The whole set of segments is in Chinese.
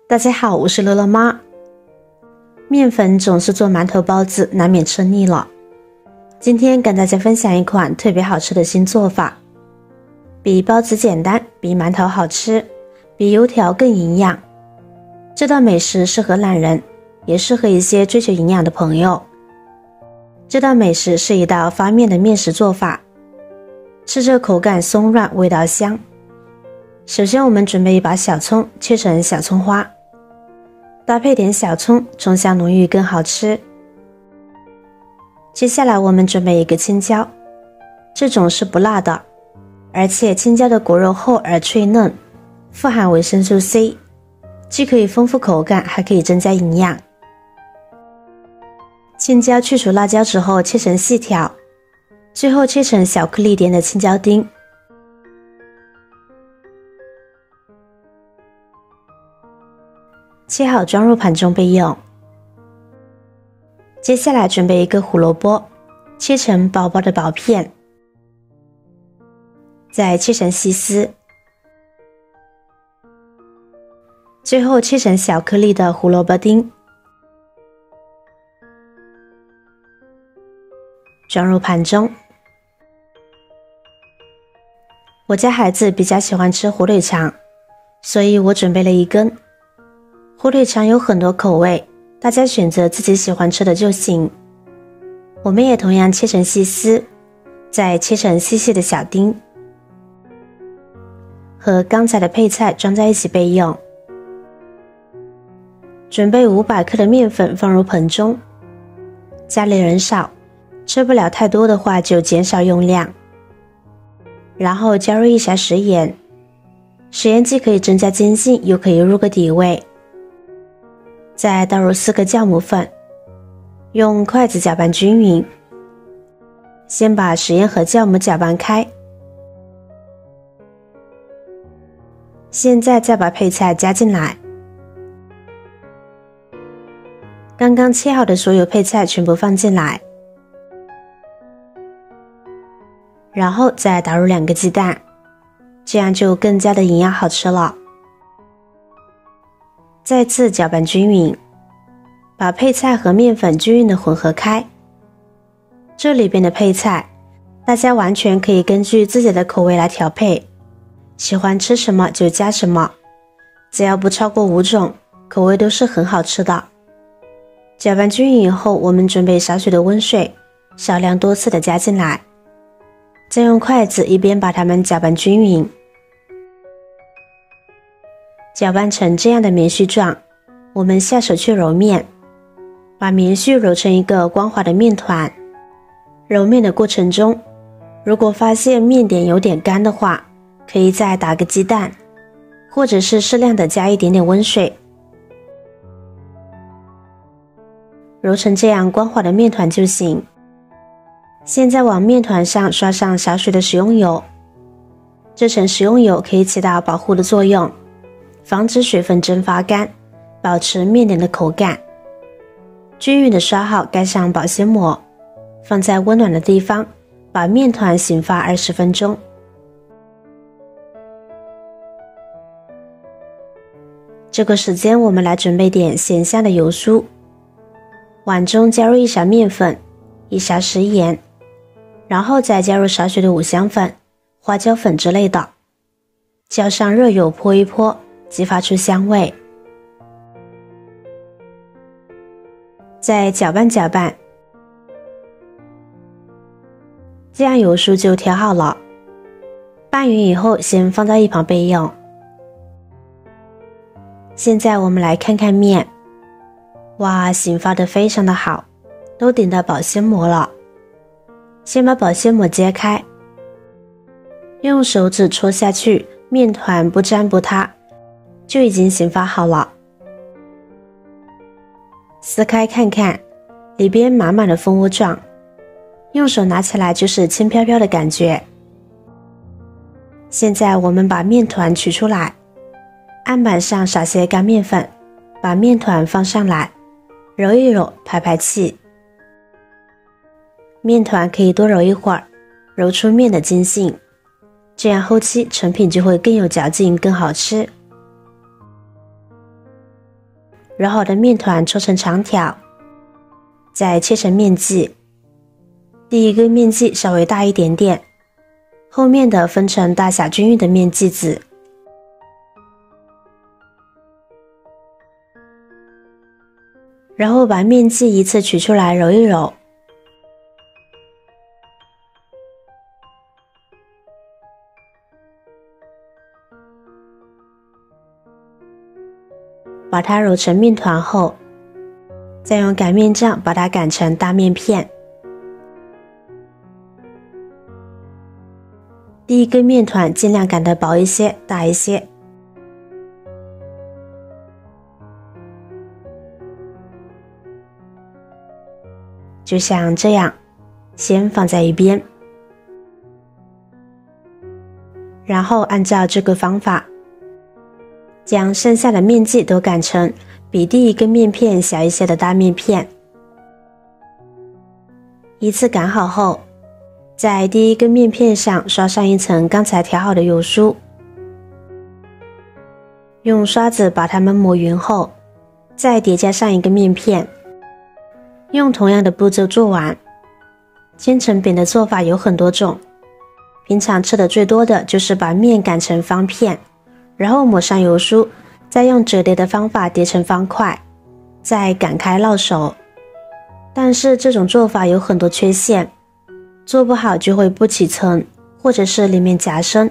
大家好，我是乐乐妈。面粉总是做馒头包子难免吃腻了，今天跟大家分享一款特别好吃的新做法，比包子简单，比馒头好吃，比油条更营养。这道美食适合懒人，也适合一些追求营养的朋友。这道美食是一道发面的面食做法，吃着口感松软，味道香。首先我们准备一把小葱，切成小葱花，搭配点小葱，葱香浓郁更好吃。接下来我们准备一个青椒，这种是不辣的，而且青椒的果肉厚而脆嫩，富含维生素 C， 既可以丰富口感，还可以增加营养。青椒去除辣椒之后切成细条，最后切成小颗粒点的青椒丁。切好装入盘中备用。接下来准备一个胡萝卜，切成薄薄的薄片，再切成细丝，最后切成小颗粒的胡萝卜丁，装入盘中。我家孩子比较喜欢吃火腿肠，所以我准备了一根。火腿肠有很多口味，大家选择自己喜欢吃的就行。我们也同样切成细丝，再切成细细的小丁，和刚才的配菜装在一起备用。准备500克的面粉放入盆中，家里人少，吃不了太多的话就减少用量。然后加入1小食盐，食盐既可以增加筋性，又可以入个底味。再倒入4个酵母粉，用筷子搅拌均匀。先把食盐和酵母搅拌开，现在再把配菜加进来。刚刚切好的所有配菜全部放进来，然后再打入2个鸡蛋，这样就更加的营养好吃了。再次搅拌均匀，把配菜和面粉均匀的混合开。这里边的配菜，大家完全可以根据自己的口味来调配，喜欢吃什么就加什么，只要不超过5种，口味都是很好吃的。搅拌均匀以后，我们准备少许的温水，少量多次的加进来，再用筷子一边把它们搅拌均匀。搅拌成这样的棉絮状，我们下手去揉面，把棉絮揉成一个光滑的面团。揉面的过程中，如果发现面点有点干的话，可以再打个鸡蛋，或者是适量的加一点点温水。揉成这样光滑的面团就行。现在往面团上刷上少许的食用油，这层食用油可以起到保护的作用，防止水分蒸发干，保持面点的口感。均匀的刷好，盖上保鲜膜，放在温暖的地方，把面团醒发20分钟。这个时间我们来准备点咸香的油酥，碗中加入1勺面粉，1勺食盐，然后再加入少许的五香粉、花椒粉之类的，浇上热油泼一泼，激发出香味。再搅拌搅拌，这样油酥就调好了。拌匀以后先放到一旁备用。现在我们来看看面，哇，醒发得非常的好，都顶到保鲜膜了。先把保鲜膜揭开，用手指戳下去，面团不粘不塌，就已经醒发好了。撕开看看，里边满满的蜂窝状，用手拿起来就是轻飘飘的感觉。现在我们把面团取出来，案板上撒些干面粉，把面团放上来，揉一揉，排排气。面团可以多揉一会儿，揉出面的筋性，这样后期成品就会更有嚼劲，更好吃。揉好的面团搓成长条，再切成面剂。第一个面剂稍微大一点点，后面的分成大小均匀的面剂子。然后把面剂一次取出来揉一揉，把它揉成面团后，再用擀面杖把它擀成大面片。第一个面团尽量擀得薄一些，大一些。就像这样，先放在一边，然后按照这个方法，将剩下的面剂都擀成比第一个面片小一些的大面片。一次擀好后，在第一个面片上刷上一层刚才调好的油酥，用刷子把它们抹匀后，再叠加上一个面片，用同样的步骤做完。千层饼的做法有很多种，平常吃的最多的就是把面擀成方片，然后抹上油酥，再用折叠的方法叠成方块，再擀开烙熟。但是这种做法有很多缺陷，做不好就会不起层，或者是里面夹生，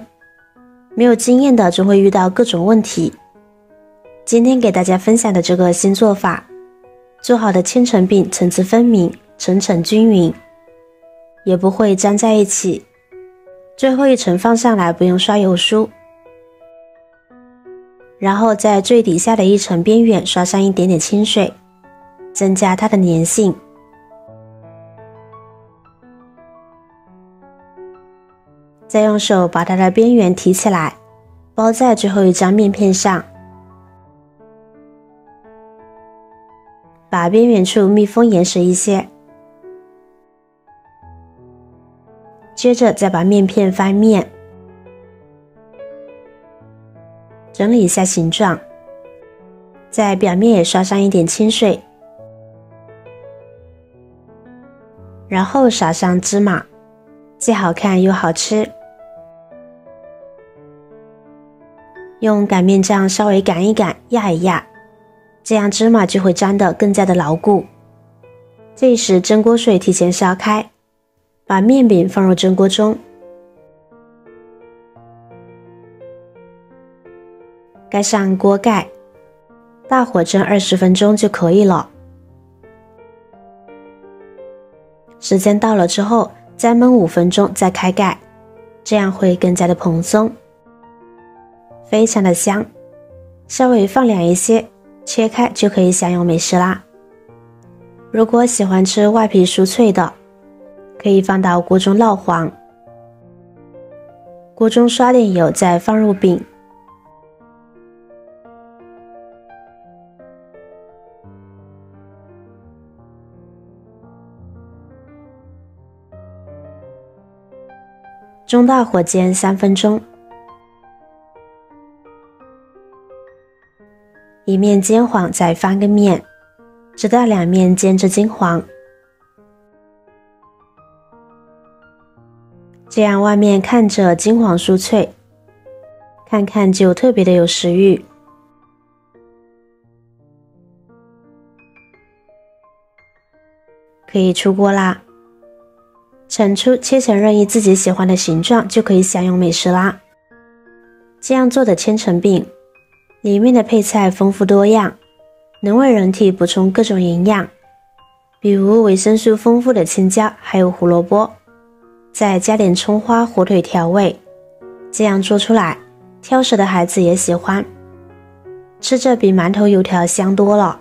没有经验的就会遇到各种问题。今天给大家分享的这个新做法，做好的千层饼层次分明，层层均匀，也不会粘在一起。最后一层放上来不用刷油酥，然后在最底下的一层边缘刷上一点点清水，增加它的粘性。再用手把它的边缘提起来，包在最后一张面片上，把边缘处密封严实一些。接着再把面片翻面，整理一下形状，在表面也刷上一点清水，然后撒上芝麻，既好看又好吃。用擀面杖稍微擀一擀，压一压，这样芝麻就会粘得更加的牢固。这时蒸锅水提前烧开，把面饼放入蒸锅中，盖上锅盖，大火蒸20分钟就可以了。时间到了之后，再焖5分钟再开盖，这样会更加的蓬松，非常的香。稍微放凉一些，切开就可以享用美食啦。如果喜欢吃外皮酥脆的，可以放到锅中烙黄，锅中刷点油，再放入饼，中大火煎3分钟，一面煎黄再翻个面，直到两面煎至金黄，这样外面看着金黄酥脆，看看就特别的有食欲。可以出锅啦，盛出切成任意自己喜欢的形状，就可以享用美食啦。这样做的千层饼，里面的配菜丰富多样，能为人体补充各种营养，比如维生素丰富的青椒还有胡萝卜，再加点葱花火腿调味，这样做出来挑食的孩子也喜欢，吃着比馒头油条香多了。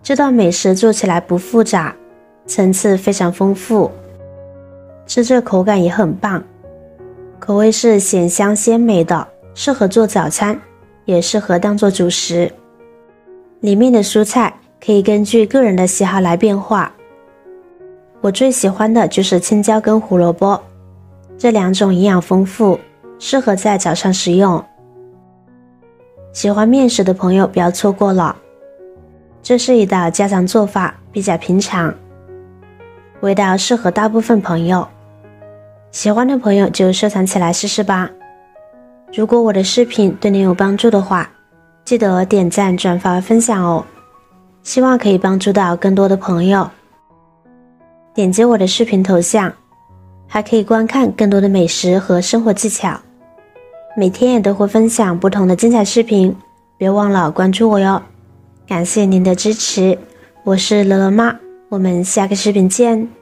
这道美食做起来不复杂，层次非常丰富，吃着口感也很棒，口味是咸香鲜美的，适合做早餐，也适合当做主食。里面的蔬菜可以根据个人的喜好来变化，我最喜欢的就是青椒跟胡萝卜，这两种营养丰富，适合在早上食用。喜欢面食的朋友不要错过了。这是一道家常做法，比较平常，味道适合大部分朋友，喜欢的朋友就收藏起来试试吧。如果我的视频对你有帮助的话，记得点赞、转发、分享哦，希望可以帮助到更多的朋友。点击我的视频头像，还可以观看更多的美食和生活技巧，每天也都会分享不同的精彩视频，别忘了关注我哟。感谢您的支持，我是乐乐妈，我们下个视频见。